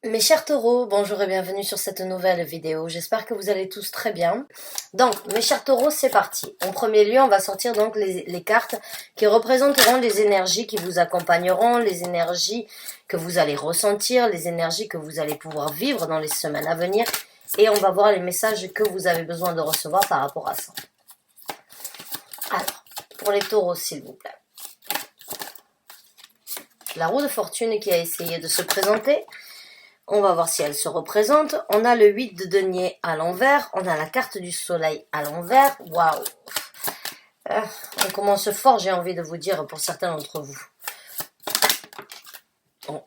Mes chers taureaux, bonjour et bienvenue sur cette nouvelle vidéo. J'espère que vous allez tous très bien. Donc, mes chers taureaux, c'est parti. En premier lieu, on va sortir donc les cartes qui représenteront les énergies qui vous accompagneront, les énergies que vous allez ressentir, les énergies que vous allez pouvoir vivre dans les semaines à venir. Et on va voir les messages que vous avez besoin de recevoir par rapport à ça. Alors, pour les taureaux, s'il vous plaît. La roue de fortune qui a essayé de se présenter. On va voir si elle se représente. On a le 8 de denier à l'envers. On a la carte du soleil à l'envers. Waouh! On commence fort, j'ai envie de vous dire, pour certains d'entre vous. Bon.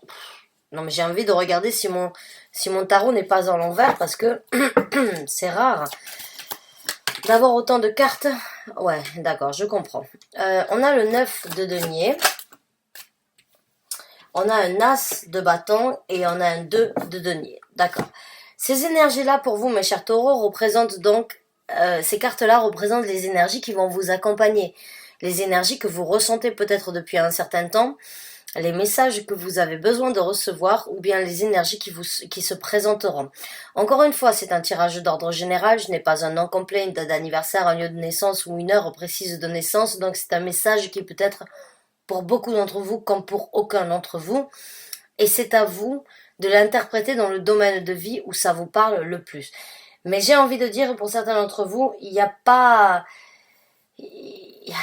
Non, mais j'ai envie de regarder si mon tarot n'est pas à l'envers, parce que c'est rare d'avoir autant de cartes. Ouais, d'accord, je comprends. On a le 9 de denier. On a un as de bâton et on a un 2 de denier. D'accord. Ces énergies-là, pour vous, mes chers taureaux, représentent donc, ces cartes-là représentent les énergies qui vont vous accompagner. Les énergies que vous ressentez peut-être depuis un certain temps, les messages que vous avez besoin de recevoir ou bien les énergies qui se présenteront. Encore une fois, c'est un tirage d'ordre général, je n'ai pas un nom complet, une date d'anniversaire, un lieu de naissance ou une heure précise de naissance, donc c'est un message qui peut être pour beaucoup d'entre vous comme pour aucun d'entre vous. Et c'est à vous de l'interpréter dans le domaine de vie où ça vous parle le plus. Mais j'ai envie de dire, pour certains d'entre vous, il n'y a pas... Il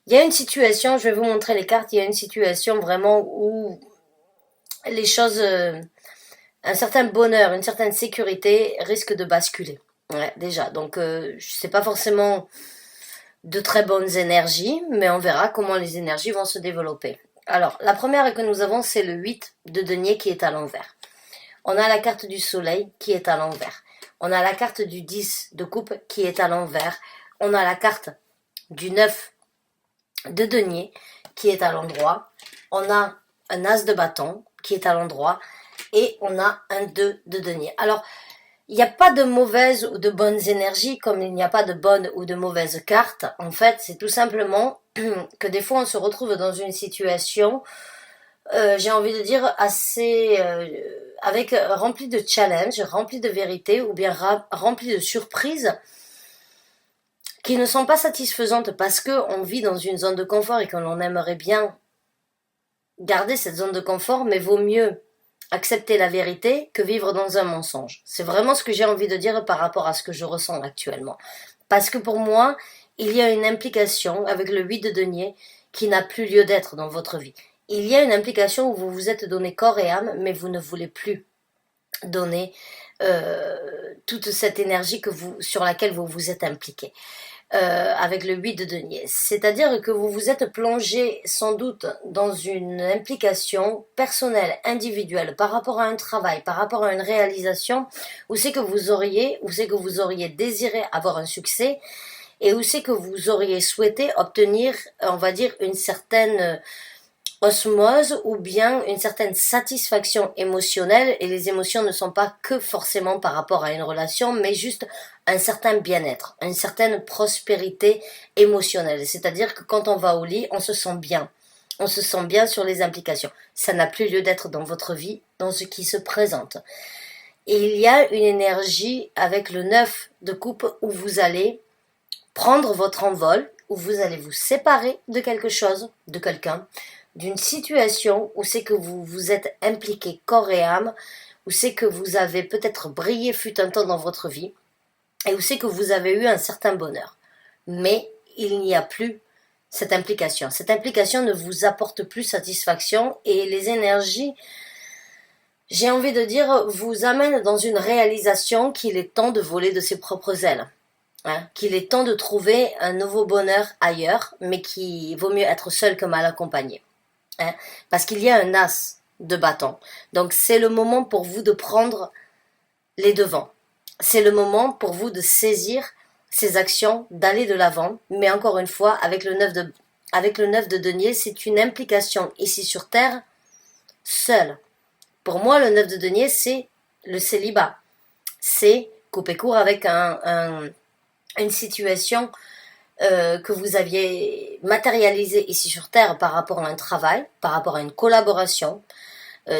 y a une situation, je vais vous montrer les cartes, il y a une situation vraiment où les choses... un certain bonheur, une certaine sécurité risquent de basculer. Ouais, déjà. Donc, c'est pas forcément de très bonnes énergies, mais on verra comment les énergies vont se développer. Alors, la première que nous avons, c'est le 8 de denier qui est à l'envers. On a la carte du soleil qui est à l'envers. On a la carte du 10 de coupe qui est à l'envers. On a la carte du 9 de denier qui est à l'endroit. On a un as de bâton qui est à l'endroit. Et on a un 2 de denier. Alors, il n'y a pas de mauvaises ou de bonnes énergies, comme il n'y a pas de bonnes ou de mauvaises cartes. En fait, c'est tout simplement que des fois, on se retrouve dans une situation, j'ai envie de dire, assez... avec rempli de challenges, rempli de vérités, ou bien rempli de surprises, qui ne sont pas satisfaisantes parce qu'on vit dans une zone de confort et que l'on aimerait bien garder cette zone de confort, mais vaut mieux accepter la vérité que vivre dans un mensonge. C'est vraiment ce que j'ai envie de dire par rapport à ce que je ressens actuellement. Parce que pour moi, il y a une implication avec le 8 de denier qui n'a plus lieu d'être dans votre vie. Il y a une implication où vous vous êtes donné corps et âme, mais vous ne voulez plus donner toute cette énergie sur laquelle vous vous êtes impliqué. Avec le 8 de denier. C'est-à-dire que vous vous êtes plongé sans doute dans une implication personnelle, individuelle, par rapport à un travail, par rapport à une réalisation, où c'est que vous auriez désiré avoir un succès, et où c'est que vous auriez souhaité obtenir, on va dire, une certaine osmose ou bien une certaine satisfaction émotionnelle, et les émotions ne sont pas que forcément par rapport à une relation, mais juste un certain bien-être, une certaine prospérité émotionnelle. C'est-à-dire que quand on va au lit, on se sent bien. On se sent bien sur les implications. Ça n'a plus lieu d'être dans votre vie, dans ce qui se présente. Et il y a une énergie avec le 9 de coupe où vous allez prendre votre envol, où vous allez vous séparer de quelque chose, de quelqu'un, d'une situation où c'est que vous vous êtes impliqué corps et âme, où c'est que vous avez peut-être brillé fut un temps dans votre vie, et où c'est que vous avez eu un certain bonheur. Mais il n'y a plus cette implication. Cette implication ne vous apporte plus satisfaction, et les énergies, j'ai envie de dire, vous amènent dans une réalisation qu'il est temps de voler de ses propres ailes. Qu'il est temps de trouver un nouveau bonheur ailleurs, mais qu'il vaut mieux être seul que mal accompagné. Parce qu'il y a un as de bâton. Donc c'est le moment pour vous de prendre les devants. C'est le moment pour vous de saisir ces actions, d'aller de l'avant. Mais encore une fois, avec le 9 de denier, c'est une implication ici sur Terre, seule. Pour moi, le 9 de denier, c'est le célibat. C'est couper court avec une situation que vous aviez matérialisée ici sur Terre par rapport à un travail, par rapport à une collaboration,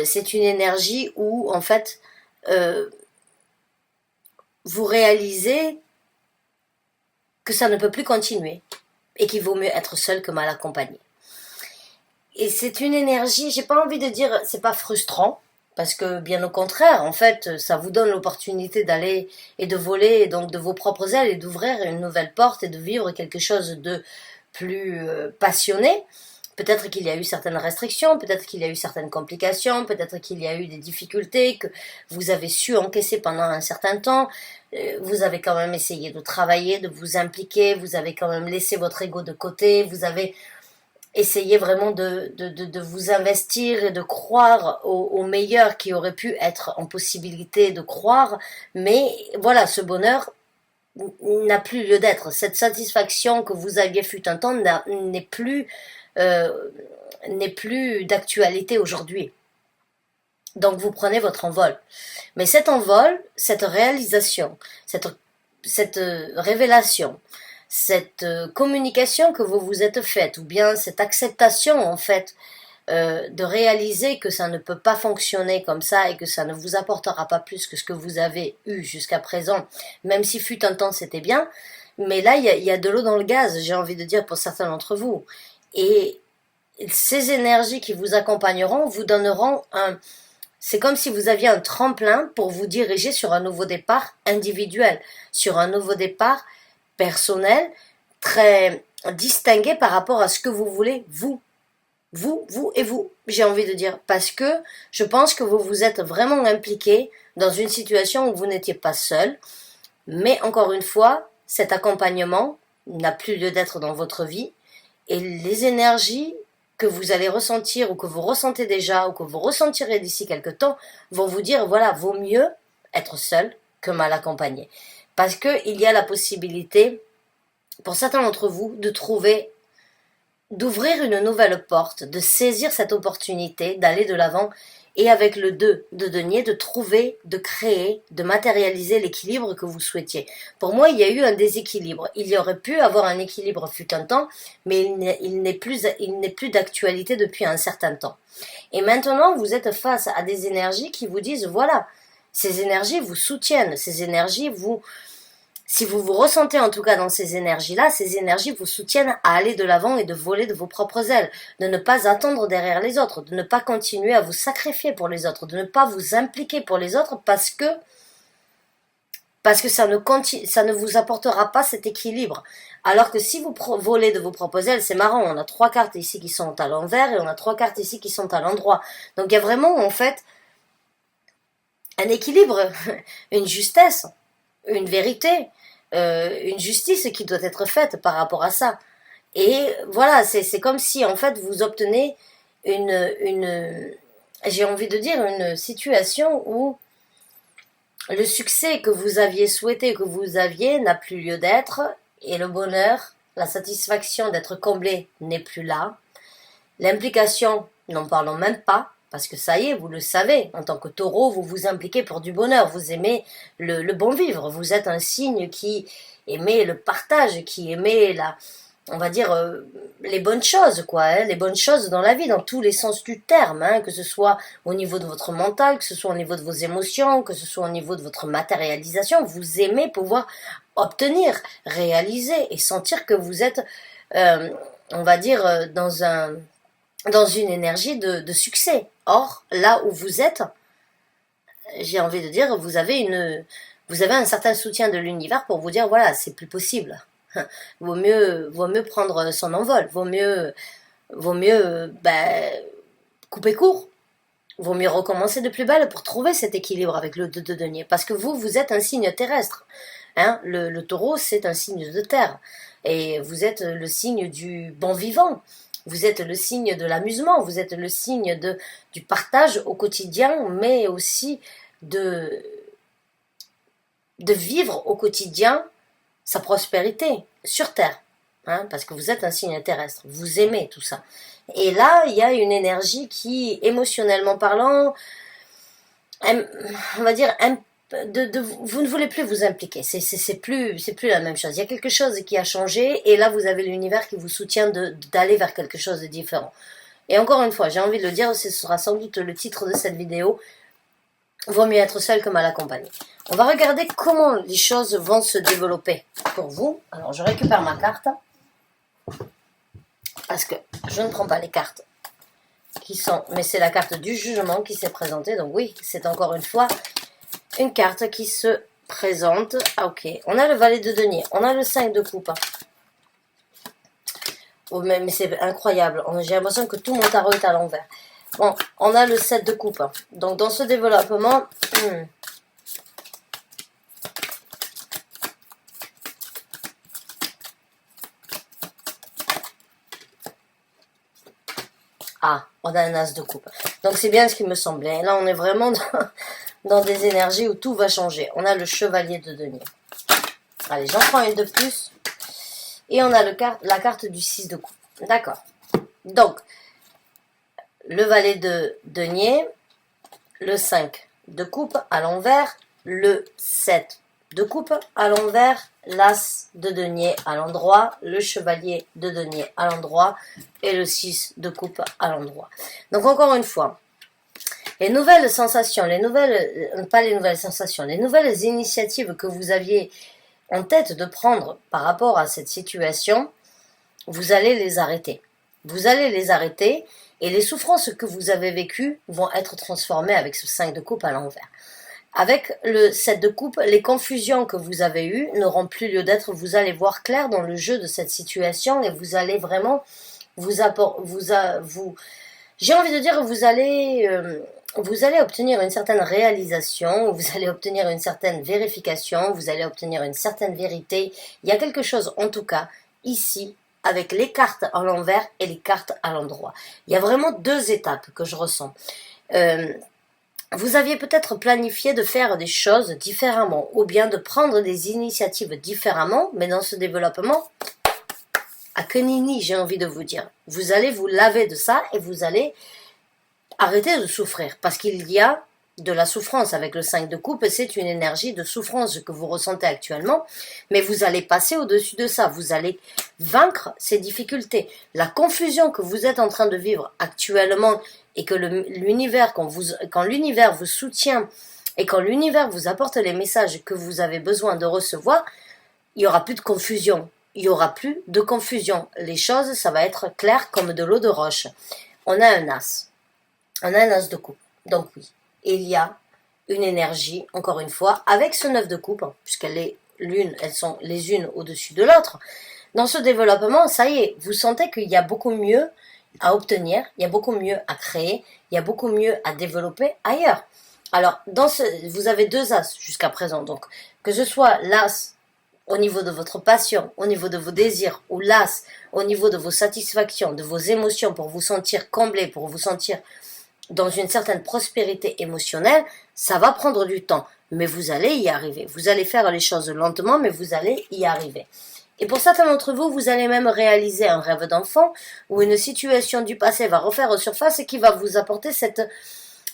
c'est une énergie où, en fait, vous réalisez que ça ne peut plus continuer et qu'il vaut mieux être seul que mal accompagné. Et c'est une énergie, j'ai pas envie de dire, c'est pas frustrant, parce que bien au contraire, en fait, ça vous donne l'opportunité d'aller et de voler donc de vos propres ailes et d'ouvrir une nouvelle porte et de vivre quelque chose de plus passionné. Peut-être qu'il y a eu certaines restrictions, peut-être qu'il y a eu certaines complications, peut-être qu'il y a eu des difficultés que vous avez su encaisser pendant un certain temps. Vous avez quand même essayé de travailler, de vous impliquer, vous avez quand même laissé votre ego de côté, vous avez essayé vraiment de vous investir et de croire au meilleur qui aurait pu être en possibilité de croire. Mais voilà, ce bonheur n'a plus lieu d'être. Cette satisfaction que vous aviez fut un temps n'est plus d'actualité aujourd'hui. Donc vous prenez votre envol. Mais cet envol, cette réalisation, cette révélation, cette communication que vous vous êtes faite, ou bien cette acceptation en fait de réaliser que ça ne peut pas fonctionner comme ça et que ça ne vous apportera pas plus que ce que vous avez eu jusqu'à présent, même si fut un temps c'était bien, mais là il y a de l'eau dans le gaz, j'ai envie de dire pour certains d'entre vous. Et ces énergies qui vous accompagneront vous donneront un... C'est comme si vous aviez un tremplin pour vous diriger sur un nouveau départ individuel, sur un nouveau départ personnel, très distingué par rapport à ce que vous voulez, vous, et vous, j'ai envie de dire, parce que je pense que vous vous êtes vraiment impliqué dans une situation où vous n'étiez pas seul, mais encore une fois, cet accompagnement n'a plus lieu d'être dans votre vie, et les énergies que vous allez ressentir, ou que vous ressentez déjà, ou que vous ressentirez d'ici quelque temps, vont vous dire, voilà, vaut mieux être seul que mal accompagné. Parce qu'il y a la possibilité, pour certains d'entre vous, de trouver, d'ouvrir une nouvelle porte, de saisir cette opportunité, d'aller de l'avant, et avec le 2 de denier, de trouver, de créer, de matérialiser l'équilibre que vous souhaitiez. Pour moi, il y a eu un déséquilibre. Il y aurait pu avoir un équilibre fut un temps, mais il n'est plus d'actualité depuis un certain temps. Et maintenant, vous êtes face à des énergies qui vous disent, voilà, ces énergies vous soutiennent, ces énergies vous... Si vous vous ressentez en tout cas dans ces énergies-là, ces énergies vous soutiennent à aller de l'avant et de voler de vos propres ailes, de ne pas attendre derrière les autres, de ne pas continuer à vous sacrifier pour les autres, de ne pas vous impliquer pour les autres parce que ça ne vous apportera pas cet équilibre. Alors que si vous volez de vos propres ailes, c'est marrant, on a 3 cartes ici qui sont à l'envers et on a 3 cartes ici qui sont à l'endroit. Donc il y a vraiment en fait un équilibre, une justesse, une vérité, une justice qui doit être faite par rapport à ça. Et voilà, c'est comme si en fait vous obtenez j'ai envie de dire une situation où le succès que vous aviez souhaité, que vous aviez, n'a plus lieu d'être, et le bonheur, la satisfaction d'être comblé n'est plus là. L'implication, n'en parlons même pas, parce que ça y est, vous le savez, en tant que taureau, vous vous impliquez pour du bonheur, vous aimez le bon vivre, vous êtes un signe qui aimait le partage, qui aimait on va dire, les bonnes choses, quoi, hein, les bonnes choses dans la vie, dans tous les sens du terme, hein, que ce soit au niveau de votre mental, que ce soit au niveau de vos émotions, que ce soit au niveau de votre matérialisation, vous aimez pouvoir obtenir, réaliser et sentir que vous êtes, on va dire, dans une énergie de succès. Or, là où vous êtes, j'ai envie de dire, vous avez un certain soutien de l'univers pour vous dire, voilà, c'est plus possible. Vaut mieux prendre son envol, vaut mieux couper court, vaut mieux recommencer de plus belle pour trouver cet équilibre avec le 2 de denier. Parce que vous êtes un signe terrestre. Hein, le taureau, c'est un signe de terre. Et vous êtes le signe du bon vivant. Vous êtes le signe de l'amusement, vous êtes le signe du partage au quotidien, mais aussi de vivre au quotidien sa prospérité sur Terre, hein, parce que vous êtes un signe terrestre, vous aimez tout ça. Et là, il y a une énergie qui, émotionnellement parlant, on va dire, vous ne voulez plus vous impliquer, c'est plus la même chose. Il y a quelque chose qui a changé, et là vous avez l'univers qui vous soutient d'aller vers quelque chose de différent. Et encore une fois, j'ai envie de le dire, ce sera sans doute le titre de cette vidéo. Vaut mieux être seul que mal accompagné. On va regarder comment les choses vont se développer pour vous. Alors, je récupère ma carte. Parce que je ne prends pas les cartes qui sont... Mais c'est la carte du jugement qui s'est présentée. Donc oui, c'est encore une fois une carte qui se présente. Ah ok, on a le valet de denier. On a le 5 de coupe. Oh, mais c'est incroyable. J'ai l'impression que tout mon tarot est à l'envers. Bon, on a le 7 de coupe. Donc dans ce développement... Ah, on a un as de coupe. Donc c'est bien ce qui me semblait. Là, on est vraiment dans des énergies où tout va changer. On a le chevalier de denier. Allez, j'en prends une de plus. Et on a la carte du 6 de coupe. D'accord. Donc, le valet de denier, le 5 de coupe à l'envers, le 7 de coupe à l'envers, l'as de denier à l'endroit, le chevalier de denier à l'endroit et le 6 de coupe à l'endroit. Donc encore une fois, les nouvelles sensations, les nouvelles initiatives que vous aviez en tête de prendre par rapport à cette situation, vous allez les arrêter. Vous allez les arrêter et les souffrances que vous avez vécues vont être transformées avec ce 5 de coupe à l'envers. Avec le 7 de coupe, les confusions que vous avez eues n'auront plus lieu d'être. Vous allez voir clair dans le jeu de cette situation et vous allez vraiment j'ai envie de dire, vous allez obtenir une certaine réalisation, vous allez obtenir une certaine vérification, vous allez obtenir une certaine vérité. Il y a quelque chose, en tout cas, ici, avec les cartes à l'envers et les cartes à l'endroit. Il y a vraiment deux étapes que je ressens. Vous aviez peut-être planifié de faire des choses différemment ou bien de prendre des initiatives différemment, mais dans ce développement, à que nini, j'ai envie de vous dire. Vous allez vous laver de ça et vous allez arrêter de souffrir parce qu'il y a de la souffrance avec le 5 de coupe et c'est une énergie de souffrance que vous ressentez actuellement, mais vous allez passer au-dessus de ça, vous allez vaincre ces difficultés. La confusion que vous êtes en train de vivre actuellement et que l'univers, quand l'univers vous soutient et quand l'univers vous apporte les messages que vous avez besoin de recevoir, il n'y aura plus de confusion. Il n'y aura plus de confusion. Les choses, ça va être clair comme de l'eau de roche. On a un as. On a un as de coupe. Donc oui, il y a une énergie, encore une fois, avec ce 9 de coupe, puisqu'elles sont les unes au-dessus de l'autre. Dans ce développement, ça y est, vous sentez qu'il y a beaucoup mieux à obtenir, il y a beaucoup mieux à créer, il y a beaucoup mieux à développer ailleurs. Alors, vous avez deux as jusqu'à présent, donc que ce soit l'as au niveau de votre passion, au niveau de vos désirs, ou l'as au niveau de vos satisfactions, de vos émotions, pour vous sentir comblé, pour vous sentir dans une certaine prospérité émotionnelle, ça va prendre du temps, mais vous allez y arriver. Vous allez faire les choses lentement, mais vous allez y arriver. Et pour certains d'entre vous, vous allez même réaliser un rêve d'enfant ou une situation du passé va refaire surface et qui va vous apporter cette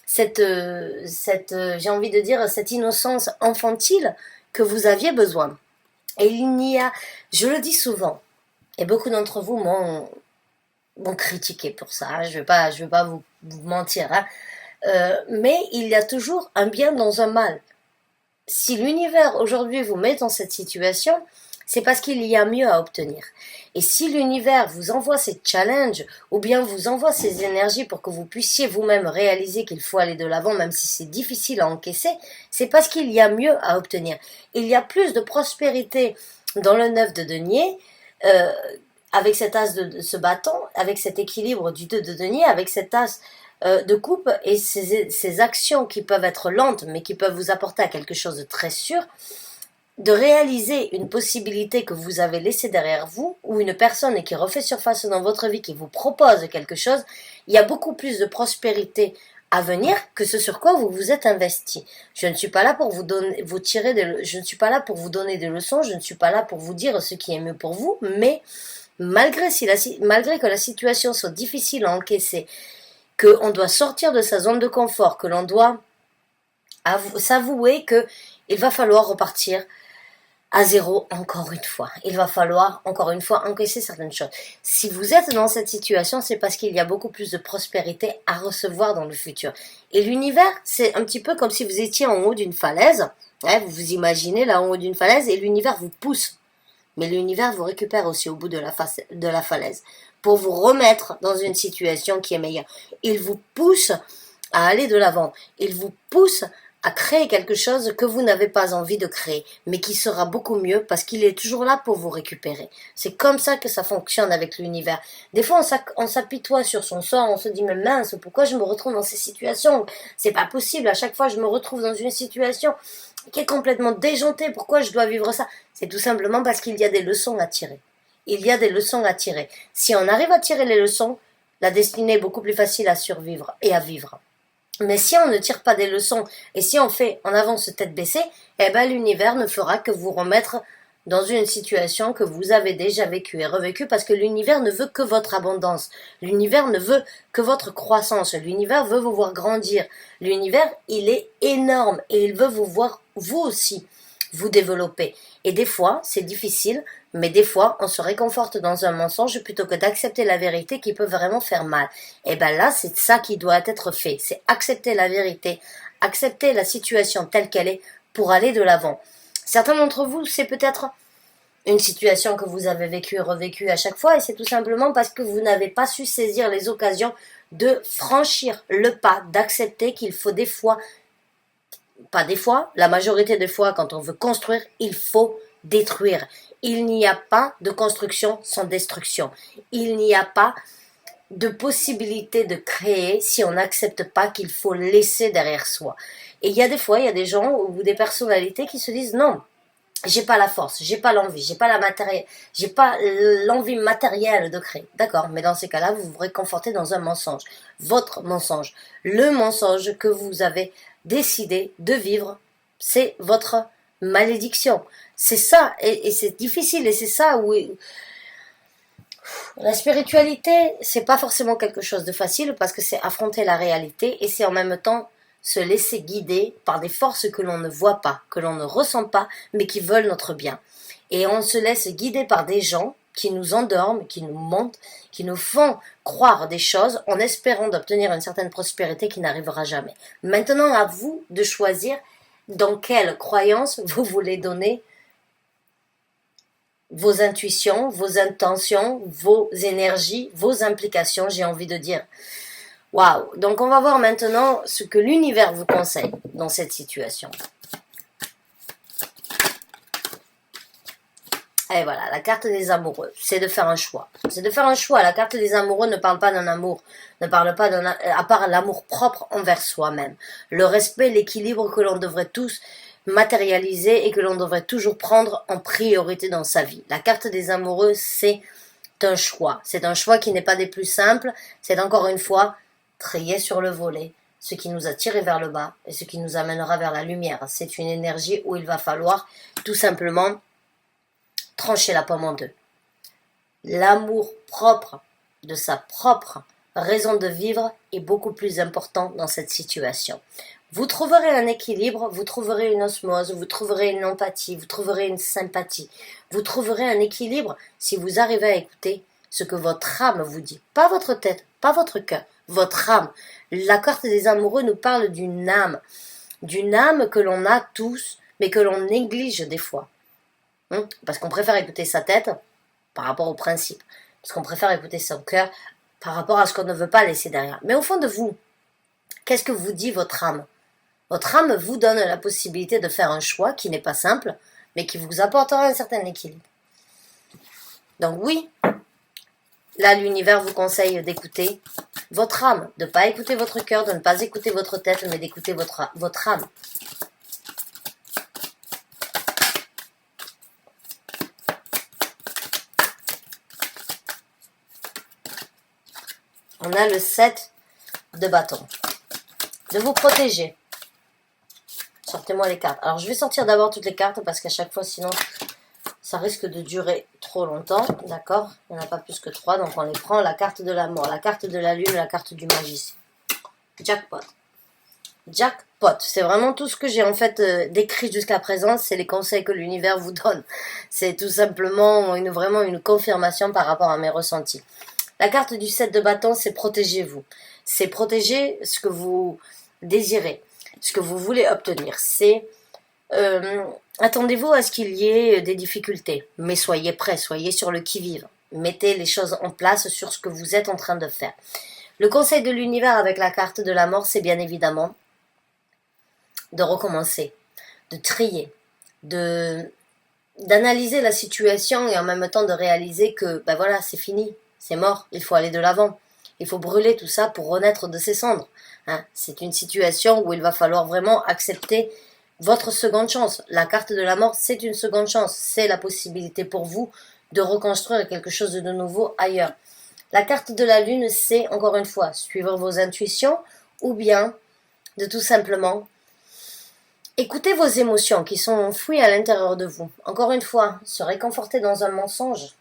j'ai envie de dire, cette innocence infantile que vous aviez besoin. Et il n'y a, je le dis souvent, et beaucoup d'entre vous m'ont critiqué pour ça, hein, je vais pas vous mentir, hein, mais il y a toujours un bien dans un mal. Si l'univers aujourd'hui vous met dans cette situation, c'est parce qu'il y a mieux à obtenir. Et si l'univers vous envoie ces challenges, ou bien vous envoie ces énergies pour que vous puissiez vous-même réaliser qu'il faut aller de l'avant, même si c'est difficile à encaisser, c'est parce qu'il y a mieux à obtenir. Il y a plus de prospérité dans le 9 de denier, avec cet as de ce bâton, avec cet équilibre du 2 de denier, avec cet as de coupe et ces actions qui peuvent être lentes, mais qui peuvent vous apporter à quelque chose de très sûr, de réaliser une possibilité que vous avez laissée derrière vous, ou une personne qui refait surface dans votre vie, qui vous propose quelque chose, il y a beaucoup plus de prospérité à venir que ce sur quoi vous vous êtes investi. Je ne suis pas là pour je ne suis pas là pour vous donner des leçons, je ne suis pas là pour vous dire ce qui est mieux pour vous, mais malgré que la situation soit difficile à encaisser, qu'on doit sortir de sa zone de confort, que l'on doit s'avouer qu'il va falloir repartir à zéro encore une fois. Il va falloir encore une fois encaisser certaines choses. Si vous êtes dans cette situation, c'est parce qu'il y a beaucoup plus de prospérité à recevoir dans le futur. Et l'univers, c'est un petit peu comme si vous étiez en haut d'une falaise. Ouais, vous vous imaginez là en haut d'une falaise et l'univers vous pousse. Mais l'univers vous récupère aussi au bout de la falaise pour vous remettre dans une situation qui est meilleure. Il vous pousse à aller de l'avant. Il vous pousse à créer quelque chose que vous n'avez pas envie de créer, mais qui sera beaucoup mieux parce qu'il est toujours là pour vous récupérer. C'est comme ça que ça fonctionne avec l'univers. Des fois, on s'apitoie sur son sort, on se dit, mais mince, pourquoi je me retrouve dans ces situations? C'est pas possible, à chaque fois, je me retrouve dans une situation qui est complètement déjantée. Pourquoi je dois vivre ça? C'est tout simplement parce qu'il y a des leçons à tirer. Il y a des leçons à tirer. Si on arrive à tirer les leçons, la destinée est beaucoup plus facile à survivre et à vivre. Mais si on ne tire pas des leçons et si on fait en avance tête baissée, eh ben l'univers ne fera que vous remettre dans une situation que vous avez déjà vécue et revécue parce que l'univers ne veut que votre abondance. L'univers ne veut que votre croissance. L'univers veut vous voir grandir. L'univers, il est énorme et il veut vous voir vous aussi vous développer. Et des fois, c'est difficile, mais des fois, on se réconforte dans un mensonge plutôt que d'accepter la vérité qui peut vraiment faire mal. Et ben là, c'est ça qui doit être fait. C'est accepter la vérité, accepter la situation telle qu'elle est pour aller de l'avant. Certains d'entre vous, c'est peut-être une situation que vous avez vécue et revécue à chaque fois, et c'est tout simplement parce que vous n'avez pas su saisir les occasions de franchir le pas, d'accepter qu'il faut des fois, pas des fois, la majorité des fois, quand on veut construire, il faut détruire. Il n'y a pas de construction sans destruction. Il n'y a pas de possibilité de créer si on n'accepte pas qu'il faut laisser derrière soi. Et il y a des fois, il y a des gens ou des personnalités qui se disent non, j'ai pas la force, j'ai pas l'envie, j'ai pas l'envie matérielle de créer. D'accord, mais dans ces cas-là, vous vous réconfortez dans un mensonge. Votre mensonge. Le mensonge que vous avez décidé de vivre, c'est votre malédiction. C'est ça, et c'est difficile, et c'est ça où la spiritualité, c'est pas forcément quelque chose de facile parce que c'est affronter la réalité et c'est en même temps se laisser guider par des forces que l'on ne voit pas, que l'on ne ressent pas, mais qui veulent notre bien. Et on se laisse guider par des gens qui nous endorment, qui nous mentent, qui nous font croire des choses en espérant d'obtenir une certaine prospérité qui n'arrivera jamais. Maintenant, à vous de choisir dans quelle croyance vous voulez donner vos intuitions, vos intentions, vos énergies, vos implications, j'ai envie de dire. Waouh! Donc on va voir maintenant ce que l'univers vous conseille dans cette situation. Et voilà, la carte des amoureux, c'est de faire un choix. C'est de faire un choix. La carte des amoureux ne parle pas d'un amour, ne parle pas à part l'amour propre envers soi-même. Le respect, l'équilibre que l'on devrait tous matérialiser et que l'on devrait toujours prendre en priorité dans sa vie. La carte des amoureux, c'est un choix. C'est un choix qui n'est pas des plus simples. C'est encore une fois trier sur le volet ce qui nous a tiré vers le bas et ce qui nous amènera vers la lumière. C'est une énergie où il va falloir tout simplement trancher la pomme en deux. L'amour propre de sa propre raison de vivre est beaucoup plus important dans cette situation. Vous trouverez un équilibre, vous trouverez une osmose, vous trouverez une empathie, vous trouverez une sympathie, vous trouverez un équilibre si vous arrivez à écouter ce que votre âme vous dit. Pas votre tête, pas votre cœur, votre âme. La carte des amoureux nous parle d'une âme que l'on a tous, mais que l'on néglige des fois. Parce qu'on préfère écouter sa tête par rapport au principe. Parce qu'on préfère écouter son cœur par rapport à ce qu'on ne veut pas laisser derrière. Mais au fond de vous, qu'est-ce que vous dit votre âme? Votre âme vous donne la possibilité de faire un choix qui n'est pas simple, mais qui vous apportera un certain équilibre. Donc oui, là l'univers vous conseille d'écouter votre âme, de ne pas écouter votre cœur, de ne pas écouter votre tête, mais d'écouter votre âme. On a le 7 de bâton. De vous protéger. Sortez-moi les cartes. Alors je vais sortir d'abord toutes les cartes parce qu'à chaque fois sinon ça risque de durer trop longtemps. D'accord? Il n'y en a pas plus que 3 donc on les prend. La carte de la mort, la carte de la lune, la carte du magicien. Jackpot. Jackpot. C'est vraiment tout ce que j'ai en fait décrit jusqu'à présent. C'est les conseils que l'univers vous donne. C'est tout simplement vraiment une confirmation par rapport à mes ressentis. La carte du 7 de bâton, c'est protégez-vous. C'est protéger ce que vous désirez, ce que vous voulez obtenir. C'est attendez-vous à ce qu'il y ait des difficultés, mais soyez prêts, soyez sur le qui-vive. Mettez les choses en place sur ce que vous êtes en train de faire. Le conseil de l'univers avec la carte de la mort, c'est bien évidemment de recommencer, de trier, d'analyser la situation et en même temps de réaliser que ben voilà, c'est fini, c'est mort, il faut aller de l'avant. Il faut brûler tout ça pour renaître de ses cendres. Hein. C'est une situation où il va falloir vraiment accepter votre seconde chance. La carte de la mort, c'est une seconde chance. C'est la possibilité pour vous de reconstruire quelque chose de nouveau ailleurs. La carte de la lune, c'est, encore une fois, suivre vos intuitions ou bien de tout simplement écouter vos émotions qui sont enfouies à l'intérieur de vous. Encore une fois, se réconforter dans un mensonge.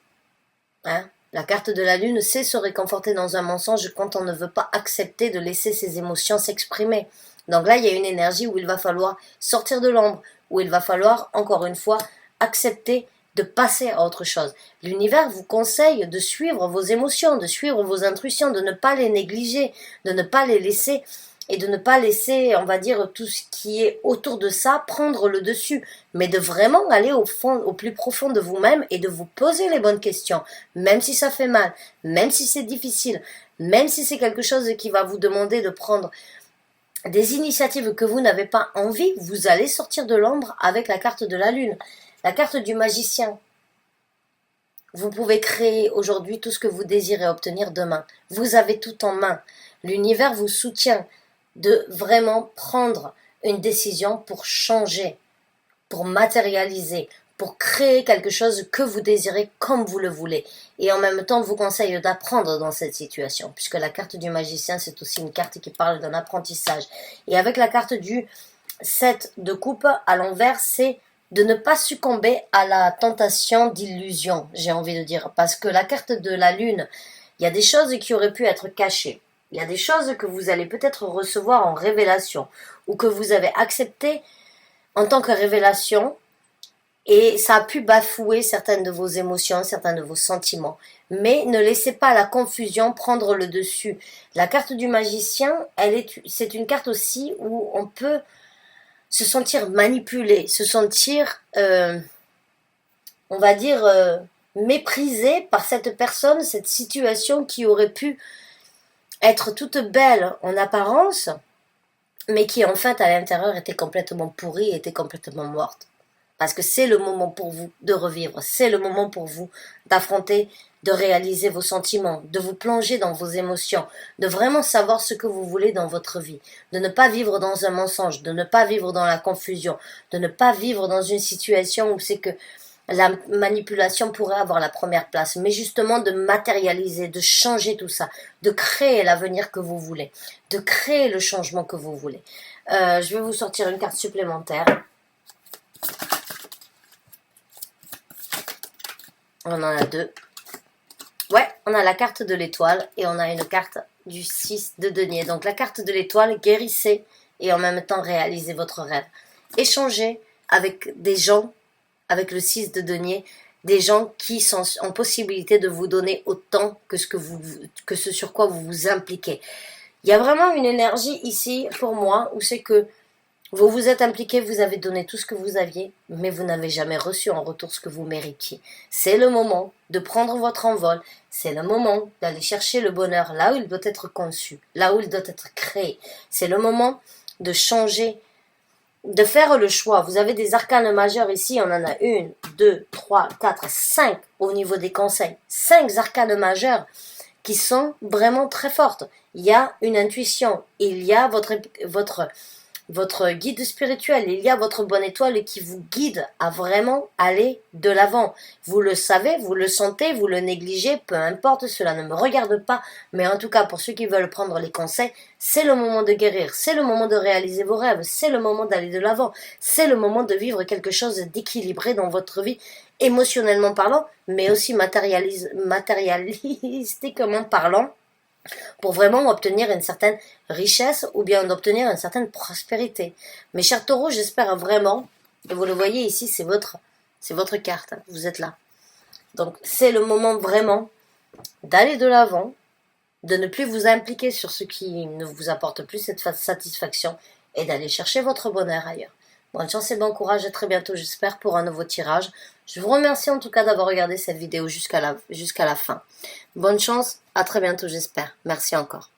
Hein? La carte de la lune, c'est se réconforter dans un mensonge quand on ne veut pas accepter de laisser ses émotions s'exprimer. Donc là, il y a une énergie où il va falloir sortir de l'ombre, où il va falloir, encore une fois, accepter de passer à autre chose. L'univers vous conseille de suivre vos émotions, de suivre vos intuitions, de ne pas les négliger, de ne pas les laisser et de ne pas laisser, on va dire, tout ce qui est autour de ça prendre le dessus, mais de vraiment aller au fond, au plus profond de vous-même et de vous poser les bonnes questions, même si ça fait mal, même si c'est difficile, même si c'est quelque chose qui va vous demander de prendre des initiatives que vous n'avez pas envie, vous allez sortir de l'ombre avec la carte de la lune, la carte du magicien. Vous pouvez créer aujourd'hui tout ce que vous désirez obtenir demain. Vous avez tout en main. L'univers vous soutient de vraiment prendre une décision pour changer, pour matérialiser, pour créer quelque chose que vous désirez comme vous le voulez. Et en même temps, vous conseille d'apprendre dans cette situation, puisque la carte du magicien, c'est aussi une carte qui parle d'un apprentissage. Et avec la carte du 7 de coupe à l'envers, c'est de ne pas succomber à la tentation d'illusion, j'ai envie de dire. Parce que la carte de la lune, il y a des choses qui auraient pu être cachées. Il y a des choses que vous allez peut-être recevoir en révélation, ou que vous avez acceptées en tant que révélation, et ça a pu bafouer certaines de vos émotions, certains de vos sentiments. Mais ne laissez pas la confusion prendre le dessus. La carte du magicien, c'est une carte aussi où on peut se sentir manipulé, se sentir, on va dire, méprisé par cette personne, cette situation qui aurait pu être toute belle en apparence, mais qui en fait à l'intérieur était complètement pourrie, était complètement morte. Parce que c'est le moment pour vous de revivre, c'est le moment pour vous d'affronter, de réaliser vos sentiments, de vous plonger dans vos émotions, de vraiment savoir ce que vous voulez dans votre vie, de ne pas vivre dans un mensonge, de ne pas vivre dans la confusion, de ne pas vivre dans une situation où c'est que la manipulation pourrait avoir la première place, mais justement de matérialiser, de changer tout ça, de créer l'avenir que vous voulez, de créer le changement que vous voulez. Je vais vous sortir une carte supplémentaire. On en a deux. Ouais, on a la carte de l'étoile et on a une carte du 6 de denier. Donc la carte de l'étoile, guérissez et en même temps réalisez votre rêve. Échangez avec des gens, avec le 6 de denier, des gens qui sont en possibilité de vous donner autant que ce sur quoi vous vous impliquez. Il y a vraiment une énergie ici pour moi où c'est que vous vous êtes impliqué, vous avez donné tout ce que vous aviez, mais vous n'avez jamais reçu en retour ce que vous méritiez. C'est le moment de prendre votre envol, c'est le moment d'aller chercher le bonheur là où il doit être conçu, là où il doit être créé. C'est le moment de changer, de faire le choix. Vous avez des arcanes majeures ici, on en a 1, 2, 3, 4, 5 au niveau des conseils. 5 arcanes majeures qui sont vraiment très fortes. Il y a une intuition, il y a votre guide spirituel, il y a votre bonne étoile qui vous guide à vraiment aller de l'avant. Vous le savez, vous le sentez, vous le négligez, peu importe, cela ne me regarde pas, mais en tout cas pour ceux qui veulent prendre les conseils, c'est le moment de guérir, c'est le moment de réaliser vos rêves, c'est le moment d'aller de l'avant, c'est le moment de vivre quelque chose d'équilibré dans votre vie, émotionnellement parlant, mais aussi matérialistiquement parlant. pour vraiment obtenir une certaine richesse ou bien d'obtenir une certaine prospérité. Mes chers taureaux, j'espère vraiment, et vous le voyez ici, c'est votre carte, hein, vous êtes là. Donc c'est le moment vraiment d'aller de l'avant, de ne plus vous impliquer sur ce qui ne vous apporte plus cette satisfaction et d'aller chercher votre bonheur ailleurs. Bonne chance et bon courage, à très bientôt j'espère pour un nouveau tirage. Je vous remercie en tout cas d'avoir regardé cette vidéo jusqu'à la fin. Bonne chance, à très bientôt j'espère. Merci encore.